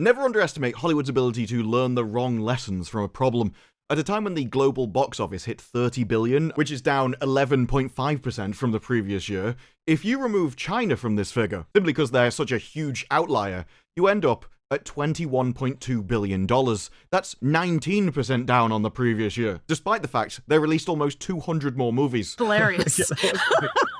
Never underestimate Hollywood's ability to learn the wrong lessons from a problem. At a time when the global box office hit $30 billion, which is down 11.5% from the previous year, if you remove China from this figure, simply because they're such a huge outlier, you end up at $21.2 billion. That's 19% down on the previous year, despite the fact they released almost 200 more movies. Hilarious.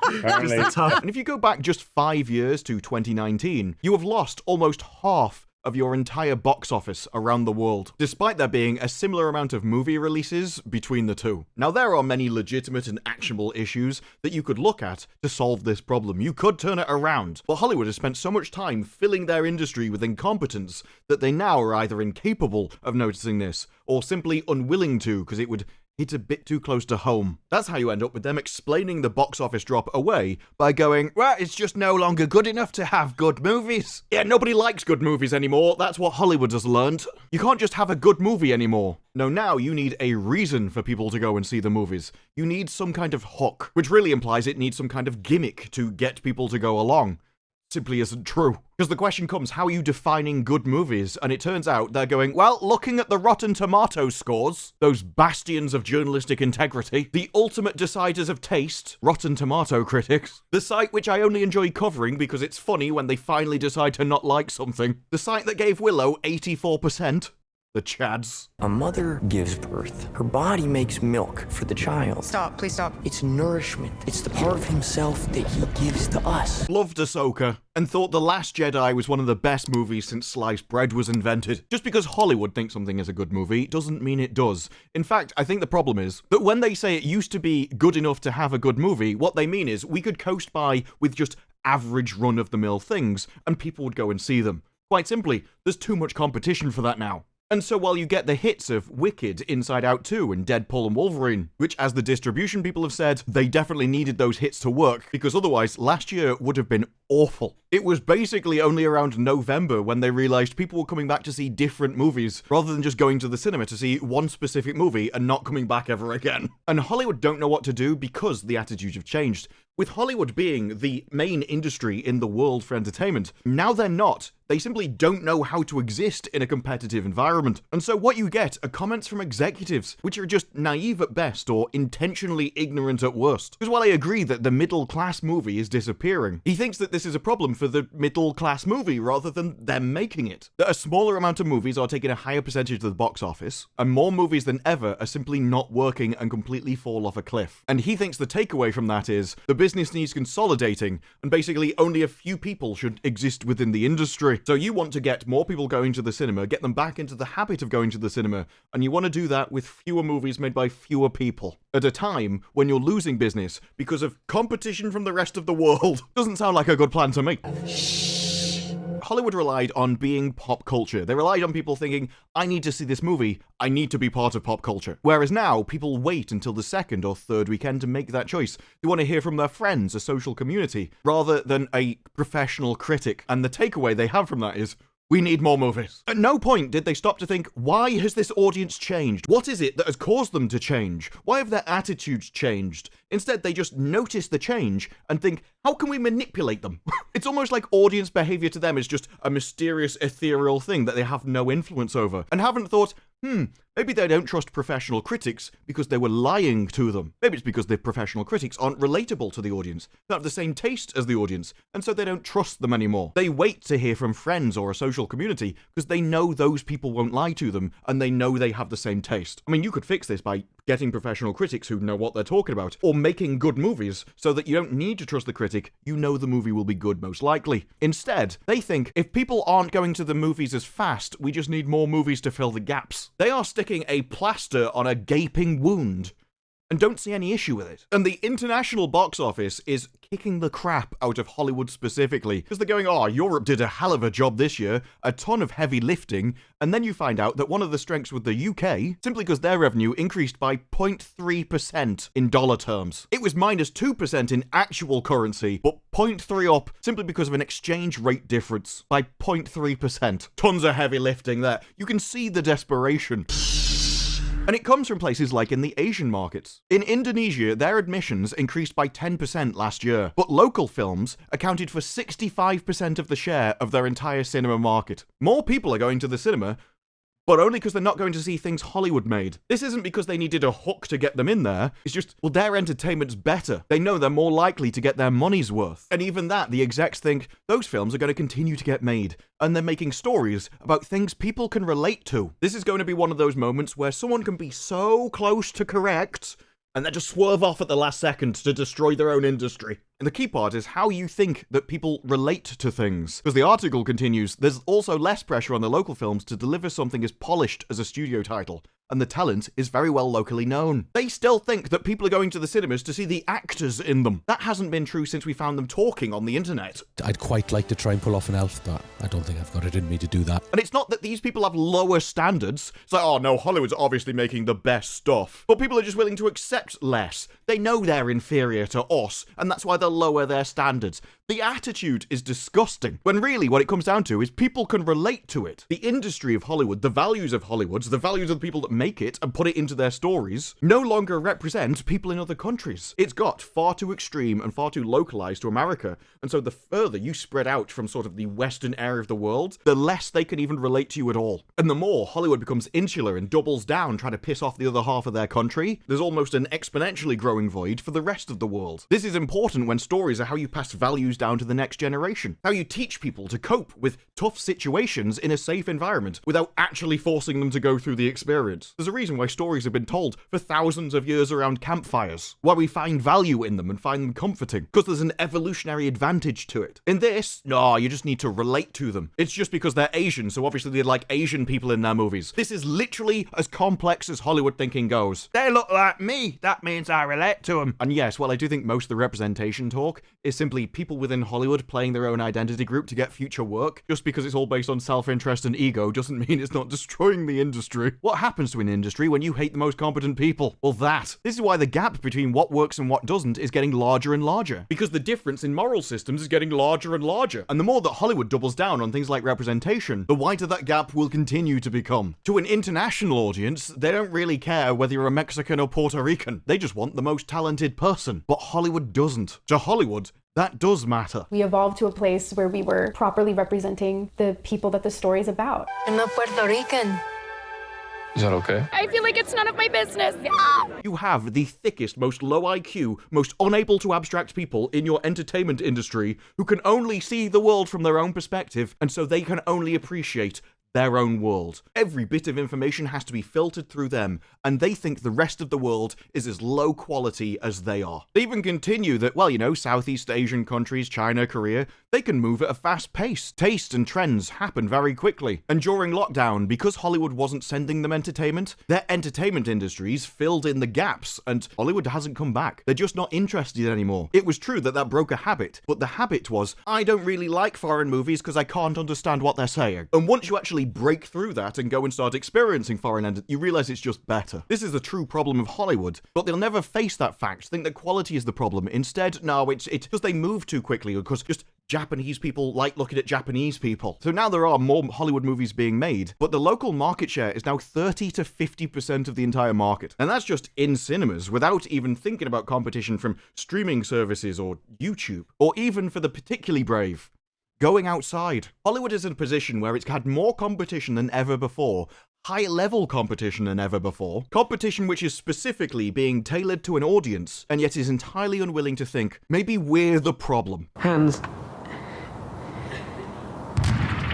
And if you go back just 5 years to 2019, you have lost almost half of your entire box office around the world, despite there being a similar amount of movie releases between the two. Now, there are many legitimate and actionable issues that you could look at to solve this problem. You could turn it around, but Hollywood has spent so much time filling their industry with incompetence that they now are either incapable of noticing this, or simply unwilling to, because it would hit a bit too close to home. That's how you end up with them explaining the box office drop away by going, well, it's just no longer good enough to have good movies. Yeah, nobody likes good movies anymore. That's what Hollywood has learned. You can't just have a good movie anymore. No, now you need a reason for people to go and see the movies. You need some kind of hook, which really implies it needs some kind of gimmick to get people to go along. Simply isn't true. Because the question comes, how are you defining good movies? And it turns out they're going, well, looking at the Rotten Tomatoes scores, those bastions of journalistic integrity, the ultimate deciders of taste, Rotten Tomato critics, the site which I only enjoy covering because it's funny when they finally decide to not like something, the site that gave Willow 84%, the Chads. A mother gives birth. Her body makes milk for the child. Stop, please stop. It's nourishment. It's the part of himself that he gives to us. Loved Ahsoka, and thought The Last Jedi was one of the best movies since sliced bread was invented. Just because Hollywood thinks something is a good movie doesn't mean it does. In fact, I think the problem is that when they say it used to be good enough to have a good movie, what they mean is we could coast by with just average run-of-the-mill things, and people would go and see them. Quite simply, there's too much competition for that now. And so while you get the hits of Wicked, Inside Out 2, and Deadpool and Wolverine, which as the distribution people have said, they definitely needed those hits to work, because otherwise last year would have been awful. It was basically only around November when they realized people were coming back to see different movies, rather than just going to the cinema to see one specific movie and not coming back ever again. And Hollywood don't know what to do because the attitudes have changed. With Hollywood being the main industry in the world for entertainment, now they're not. They simply don't know how to exist in a competitive environment. And so what you get are comments from executives, which are just naive at best or intentionally ignorant at worst. Because while I agree that the middle-class movie is disappearing, he thinks that this is a problem for the middle-class movie rather than them making it. That a smaller amount of movies are taking a higher percentage of the box office, and more movies than ever are simply not working and completely fall off a cliff. And he thinks the takeaway from that is the business needs consolidating, and basically only a few people should exist within the industry. So you want to get more people going to the cinema, get them back into the habit of going to the cinema, and you want to do that with fewer movies made by fewer people. At a time when you're losing business because of competition from the rest of the world. Doesn't sound like a good plan to me. Hollywood relied on being pop culture. They relied on people thinking, I need to see this movie, I need to be part of pop culture. Whereas now, people wait until the second or third weekend to make that choice. They want to hear from their friends, a social community, rather than a professional critic. And the takeaway they have from that is, we need more movies. At no point did they stop to think, why has this audience changed? What is it that has caused them to change? Why have their attitudes changed? Instead, they just notice the change and think, how can we manipulate them? It's almost like audience behavior to them is just a mysterious, ethereal thing that they have no influence over, and haven't thought, maybe they don't trust professional critics because they were lying to them. Maybe it's because the professional critics aren't relatable to the audience. They have the same taste as the audience, and so they don't trust them anymore. They wait to hear from friends or a social community because they know those people won't lie to them, and they know they have the same taste. I mean, you could fix this by getting professional critics who know what they're talking about, or making good movies so that you don't need to trust the critic, you know the movie will be good most likely. Instead, they think if people aren't going to the movies as fast, we just need more movies to fill the gaps. They are sticking a plaster on a gaping wound and don't see any issue with it. And the international box office is kicking the crap out of Hollywood specifically, because they're going, oh, Europe did a hell of a job this year, a ton of heavy lifting, and then you find out that one of the strengths with the UK, simply because their revenue increased by 0.3% in dollar terms. It was minus 2% in actual currency, but 0.3 up simply because of an exchange rate difference by 0.3%. Tons of heavy lifting there. You can see the desperation. And it comes from places like in the Asian markets. In Indonesia, their admissions increased by 10% last year, but local films accounted for 65% of the share of their entire cinema market. More people are going to the cinema, but only because they're not going to see things Hollywood made. This isn't because they needed a hook to get them in there, it's just, well, their entertainment's better. They know they're more likely to get their money's worth. And even that, the execs think those films are going to continue to get made, and they're making stories about things people can relate to. This is going to be one of those moments where someone can be so close to correct, and then just swerve off at the last second to destroy their own industry. And the key part is how you think that people relate to things. Because the article continues, there's also less pressure on the local films to deliver something as polished as a studio title, and the talent is very well locally known. They still think that people are going to the cinemas to see the actors in them. That hasn't been true since we found them talking on the internet. I'd quite like to try and pull off an elf, but I don't think I've got it in me to do that. And it's not that these people have lower standards. It's like, oh no, Hollywood's obviously making the best stuff. But people are just willing to accept less. They know they're inferior to us, and that's why they'll lower their standards. The attitude is disgusting, when really what it comes down to is people can relate to it. The industry of Hollywood, the values of Hollywood, the values of the people that make it and put it into their stories, no longer represent people in other countries. It's got far too extreme and far too localized to America, and so the further you spread out from sort of the western area of the world, the less they can even relate to you at all. And the more Hollywood becomes insular and doubles down trying to piss off the other half of their country, there's almost an exponentially growing void for the rest of the world. This is important when stories are how you pass values down to the next generation, how you teach people to cope with tough situations in a safe environment without actually forcing them to go through the experience. There's a reason why stories have been told for thousands of years around campfires, why we find value in them and find them comforting, because there's an evolutionary advantage to it. In this, no, you just need to relate to them. It's just because they're Asian, so obviously they like Asian people in their movies. This is literally as complex as Hollywood thinking goes. They look like me, that means I relate to them. And yes, well, I do think most of the representation talk is simply people within Hollywood playing their own identity group to get future work. Just because it's all based on self-interest and ego doesn't mean it's not destroying the industry. What happens to an industry when you hate the most competent people? Well, that. This is why the gap between what works and what doesn't is getting larger and larger. Because the difference in moral systems is getting larger and larger. And the more that Hollywood doubles down on things like representation, the wider that gap will continue to become. To an international audience, they don't really care whether you're a Mexican or Puerto Rican. They just want the most talented person. But Hollywood doesn't. To Hollywood, that does matter. We evolved to a place where we were properly representing the people that the story's about. I'm not Puerto Rican. Is that okay? I feel like it's none of my business. You have the thickest, most low IQ, most unable to abstract people in your entertainment industry who can only see the world from their own perspective, and so they can only appreciate their own world. Every bit of information has to be filtered through them, and they think the rest of the world is as low quality as they are. They even continue that, well, you know, Southeast Asian countries, China, Korea, they can move at a fast pace. Taste and trends happen very quickly. And during lockdown, because Hollywood wasn't sending them entertainment, their entertainment industries filled in the gaps, and Hollywood hasn't come back. They're just not interested anymore. It was true that broke a habit, but the habit was, I don't really like foreign movies because I can't understand what they're saying. And once you actually break through that and go and start experiencing foreign you realize it's just better. This is the true problem of Hollywood, but they'll never face that fact, think that quality is the problem. Instead, no, it's because they move too quickly, because just Japanese people like looking at Japanese people. So now there are more Hollywood movies being made, but the local market share is now 30 to 50% of the entire market. And that's just in cinemas, without even thinking about competition from streaming services or YouTube, or even for the particularly brave, going outside. Hollywood is in a position where it's had more competition than ever before, high-level competition than ever before, competition which is specifically being tailored to an audience, and yet is entirely unwilling to think, maybe we're the problem. Hands.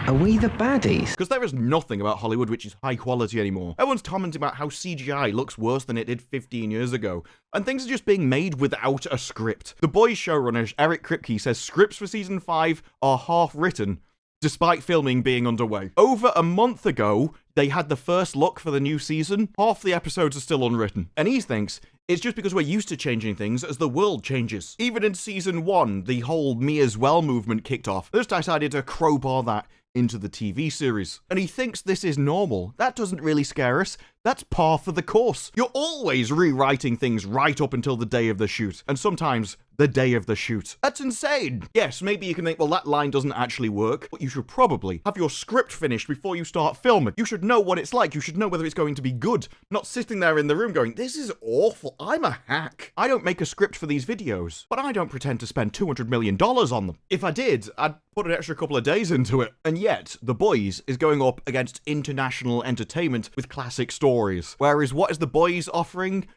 Are we the baddies? Because there is nothing about Hollywood which is high quality anymore. Everyone's commenting about how CGI looks worse than it did 15 years ago, and things are just being made without a script. The Boys showrunner Eric Kripke says scripts for season 5 are half written, despite filming being underway. Over a month ago, they had the first look for the new season. Half the episodes are still unwritten. And he thinks it's just because we're used to changing things as the world changes. Even in season 1, the whole me as well movement kicked off. They just decided to crowbar that into the TV series. And he thinks this is normal. That doesn't really scare us. That's par for the course. You're always rewriting things right up until the day of the shoot, and sometimes the day of the shoot. That's insane. Yes, maybe you can think, well, that line doesn't actually work, but you should probably have your script finished before you start filming. You should know what it's like. You should know whether it's going to be good, not sitting there in the room going, this is awful. I'm a hack. I don't make a script for these videos, but I don't pretend to spend $200 million on them. If I did, I'd put an extra couple of days into it. And yet, The Boys is going up against international entertainment with classic stories. Whereas what is The Boys offering?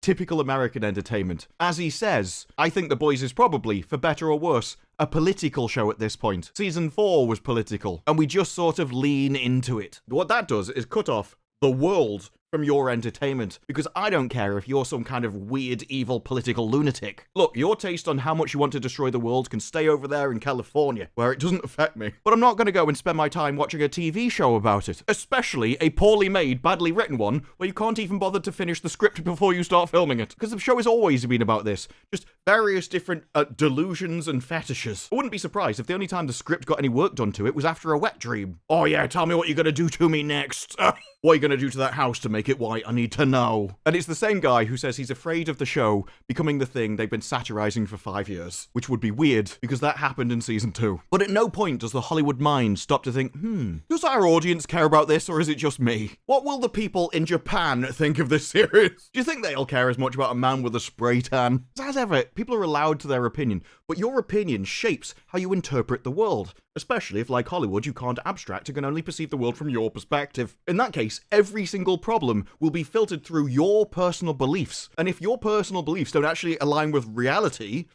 Typical American entertainment. As he says, I think The Boys is probably, for better or worse, a political show at this point. Season 4 was political, and we just sort of lean into it. What that does is cut off the world from your entertainment, because I don't care if you're some kind of weird, evil political lunatic. Look, your taste on how much you want to destroy the world can stay over there in California, where it doesn't affect me. But I'm not going to go and spend my time watching a TV show about it, especially a poorly made, badly written one, where you can't even bother to finish the script before you start filming it. Because the show has always been about this, just various different delusions and fetishes. I wouldn't be surprised if the only time the script got any work done to it was after a wet dream. Oh yeah, tell me what you're going to do to me next. What are you going to do to that house to make it white? I need to know. And it's the same guy who says he's afraid of the show becoming the thing they've been satirizing for 5 years, which would be weird because that happened in season 2. But at no point does the Hollywood mind stop to think, does our audience care about this, or is it just me? What will the people in Japan think of this series? Do you think they'll care as much about a man with a spray tan? As ever, people are allowed to their opinion, but your opinion shapes how you interpret the world. Especially if, like Hollywood, you can't abstract and can only perceive the world from your perspective. In that case, every single problem will be filtered through your personal beliefs. And if your personal beliefs don't actually align with reality,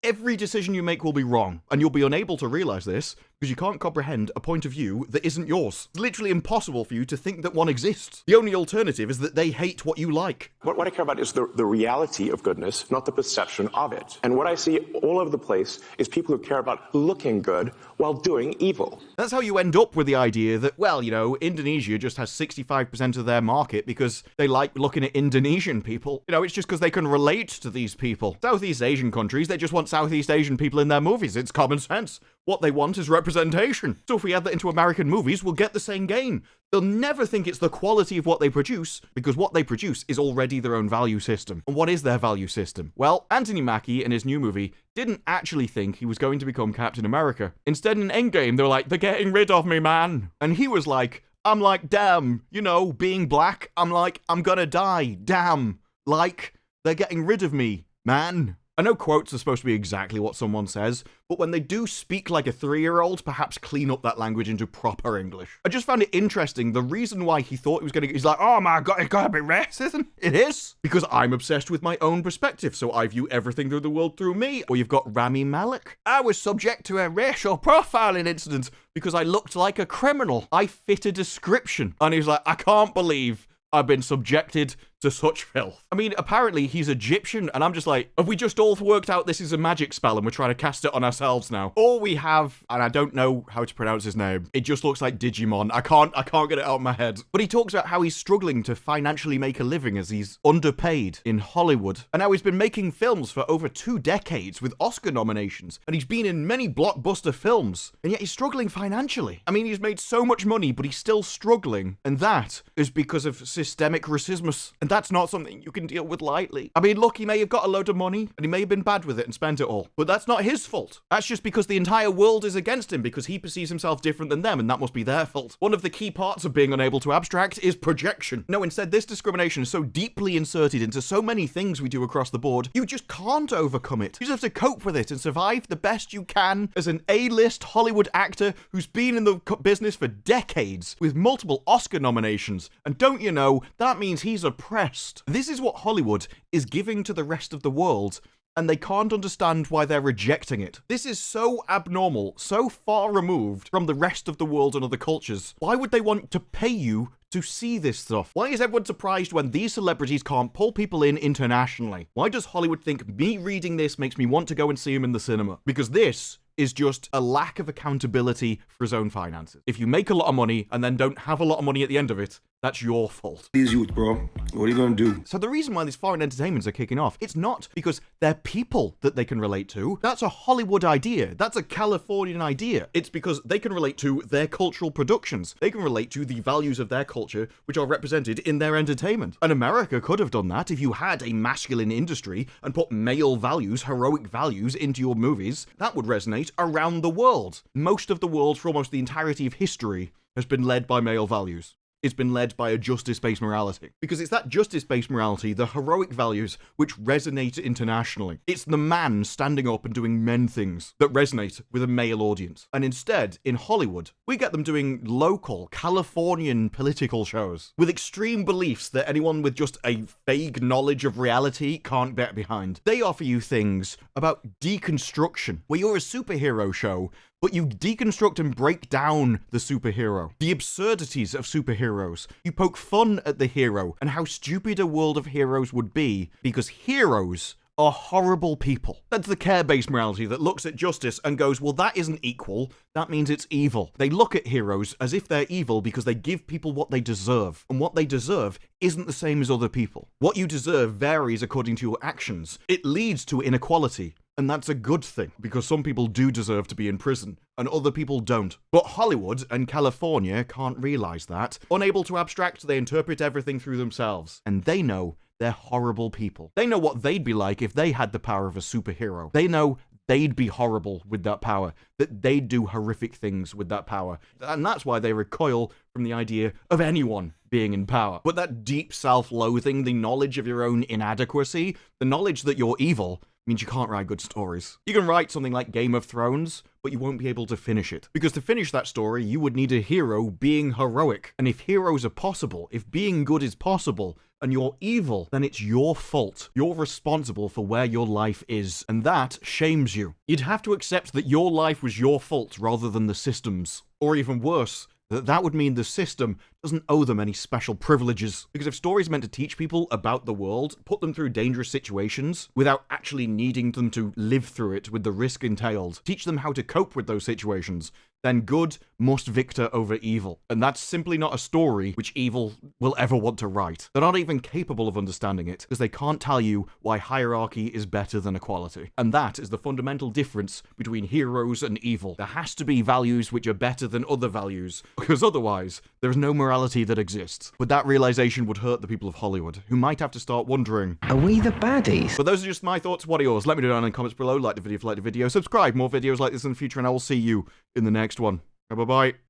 every decision you make will be wrong. And you'll be unable to realize this because you can't comprehend a point of view that isn't yours. It's literally impossible for you to think that one exists. The only alternative is that they hate what you like. What I care about is the reality of goodness, not the perception of it. And what I see all over the place is people who care about looking good while doing evil. That's how you end up with the idea that, well, you know, Indonesia just has 65% of their market because they like looking at Indonesian people. You know, it's just because they can relate to these people. Southeast Asian countries, they just want Southeast Asian people in their movies. It's common sense. What they want is representation. So if we add that into American movies, we'll get the same gain. They'll never think it's the quality of what they produce, because what they produce is already their own value system. And what is their value system? Well, Anthony Mackie in his new movie didn't actually think he was going to become Captain America. Instead, in Endgame, they were like, they're getting rid of me, man. And he was like, I'm like, damn, you know, being black, I'm like, I'm gonna die, damn. Like, they're getting rid of me, man. I know quotes are supposed to be exactly what someone says, but when they do speak like a 3-year-old, perhaps clean up that language into proper English. I just found it interesting, the reason why he thought he was he's like, oh my god, it's gotta be racism. It is. Because I'm obsessed with my own perspective, so I view everything through the world through me. Or you've got Rami Malek. I was subject to a racial profiling incident because I looked like a criminal. I fit a description. And he's like, I can't believe I've been subjected to such filth. I mean, apparently he's Egyptian, and I'm just like, have we just all worked out this is a magic spell and we're trying to cast it on ourselves now? Or we have, and I don't know how to pronounce his name, it just looks like Digimon. I can't get it out of my head. But he talks about how he's struggling to financially make a living as he's underpaid in Hollywood. And how he's been making films for over 2 decades with Oscar nominations, and he's been in many blockbuster films, and yet he's struggling financially. I mean, he's made so much money, but he's still struggling. And that is because of systemic racism. And that's not something you can deal with lightly. I mean, look, he may have got a load of money, and he may have been bad with it and spent it all, but that's not his fault. That's just because the entire world is against him, because he perceives himself different than them, and that must be their fault. One of the key parts of being unable to abstract is projection. No, instead, this discrimination is so deeply inserted into so many things we do across the board, you just can't overcome it. You just have to cope with it and survive the best you can as an A-list Hollywood actor who's been in the business for decades with multiple Oscar nominations. And don't you know, that means he's oppressed. This is what Hollywood is giving to the rest of the world, and they can't understand why they're rejecting it. This is so abnormal, so far removed from the rest of the world and other cultures. Why would they want to pay you to see this stuff? Why is everyone surprised when these celebrities can't pull people in internationally? Why does Hollywood think me reading this makes me want to go and see him in the cinema? Because this is just a lack of accountability for his own finances. If you make a lot of money and then don't have a lot of money at the end of it, That's your fault. These youth, bro. What are you gonna do? So the reason why these foreign entertainments are kicking off, it's not because they're people that they can relate to. That's a Hollywood idea. That's a Californian idea. It's because they can relate to their cultural productions. They can relate to the values of their culture, which are represented in their entertainment. And America could have done that if you had a masculine industry and put male values, heroic values into your movies. That would resonate around the world. Most of the world, for almost the entirety of history, has been led by male values. It's been led by a justice-based morality. Because it's that justice-based morality, the heroic values, which resonate internationally. It's the man standing up and doing men things that resonate with a male audience. And instead, in Hollywood, we get them doing local, Californian political shows with extreme beliefs that anyone with just a vague knowledge of reality can't get behind. They offer you things about deconstruction, where you're a superhero show, but you deconstruct and break down the superhero, the absurdities of superheroes. You poke fun at the hero and how stupid a world of heroes would be, because heroes are horrible people. That's the care-based morality that looks at justice and goes, well, that isn't equal, that means it's evil. They look at heroes as if they're evil because they give people what they deserve, and what they deserve isn't the same as other people. What you deserve varies according to your actions. It leads to inequality. And that's a good thing, because some people do deserve to be in prison, and other people don't. But Hollywood and California can't realize that. Unable to abstract, they interpret everything through themselves. And they know they're horrible people. They know what they'd be like if they had the power of a superhero. They know they'd be horrible with that power, that they'd do horrific things with that power. And that's why they recoil from the idea of anyone being in power. But that deep self-loathing, the knowledge of your own inadequacy, the knowledge that you're evil, means you can't write good stories. You can write something like Game of Thrones, but you won't be able to finish it. Because to finish that story, you would need a hero being heroic. And if heroes are possible, if being good is possible, and you're evil, then it's your fault. You're responsible for where your life is, and that shames you. You'd have to accept that your life was your fault rather than the system's. Or even worse, that would mean the system doesn't owe them any special privileges. Because if stories meant to teach people about the world, put them through dangerous situations, without actually needing them to live through it with the risk entailed, teach them how to cope with those situations, then good must victor over evil. And that's simply not a story which evil will ever want to write. They're not even capable of understanding it, because they can't tell you why hierarchy is better than equality. And that is the fundamental difference between heroes and evil. There has to be values which are better than other values, because otherwise, there is no morality that exists. But that realization would hurt the people of Hollywood, who might have to start wondering, Are we the baddies? but those are just my thoughts. What are yours? Let me know down in the comments below. Like the video if you like the video. Subscribe. More videos like this in the future, and I will see you in the next one. Bye-bye.